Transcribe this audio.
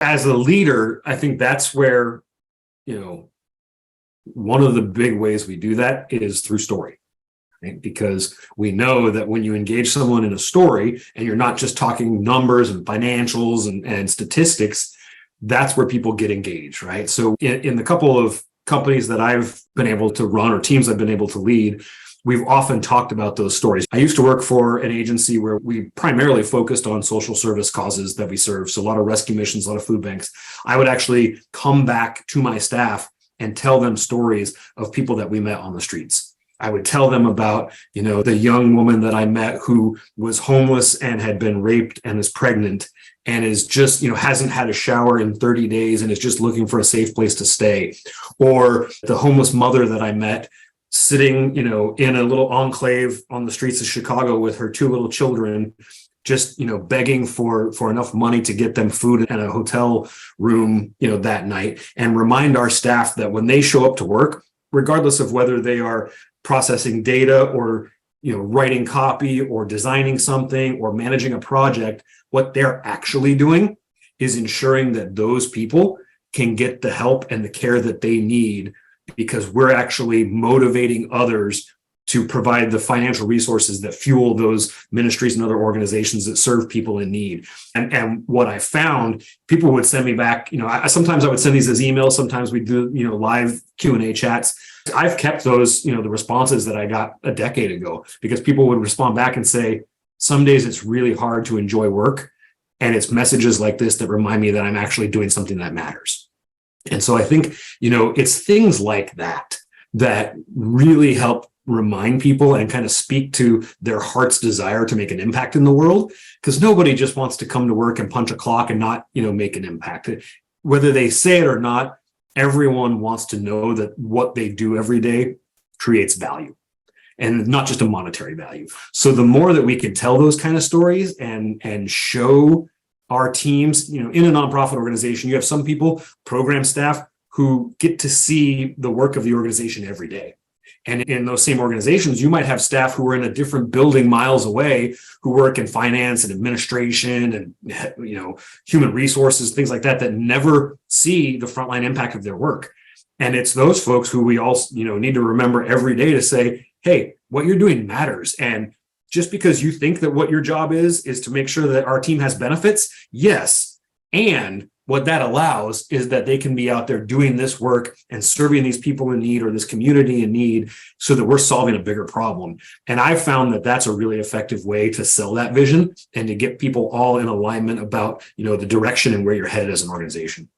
As a leader, I think that's where, you know, one of the big ways we do that is through story. Right? Because we know that when you engage someone in a story and you're not just talking numbers and financials and statistics, that's where people get engaged, right? So in the couple of companies that I've been able to run or teams I've been able to lead, we've often talked about those stories. I used to work for an agency where we primarily focused on social service causes that we serve. So a lot of rescue missions, a lot of food banks. I would actually come back to my staff and tell them stories of people that we met on the streets. I would tell them about, the young woman that I met who was homeless and had been raped and is pregnant and is just, hasn't had a shower in 30 days and is just looking for a safe place to stay. Or the homeless mother that I met sitting, in a little enclave on the streets of Chicago with her two little children, just, begging for enough money to get them food and a hotel room, that night, and remind our staff that when they show up to work, regardless of whether they are processing data or, writing copy or designing something or managing a project, what they're actually doing is ensuring that those people can get the help and the care that they need, because we're actually motivating others to provide the financial resources that fuel those ministries and other organizations that serve people in need. And what I found, people would send me back, sometimes I would send these as emails, sometimes we do, live Q&A chats. I've kept those, the responses that I got a decade ago, because people would respond back and say, some days it's really hard to enjoy work. And it's messages like this that remind me that I'm actually doing something that matters. And so I think, it's things like that really help remind people and kind of speak to their heart's desire to make an impact in the world, because nobody just wants to come to work and punch a clock and not, make an impact. Whether they say it or not, everyone wants to know that what they do every day creates value, and not just a monetary value. So the more that we can tell those kind of stories and show our teams, in a nonprofit organization, you have some people, program staff, who get to see the work of the organization every day. And in those same organizations, you might have staff who are in a different building miles away, who work in finance and administration and, human resources, things like that never see the frontline impact of their work. And it's those folks who we all, need to remember every day to say, hey, what you're doing matters. And just because you think that what your job is to make sure that our team has benefits, yes. And what that allows is that they can be out there doing this work and serving these people in need or this community in need, so that we're solving a bigger problem. And I've found that that's a really effective way to sell that vision and to get people all in alignment about, the direction and where you're headed as an organization.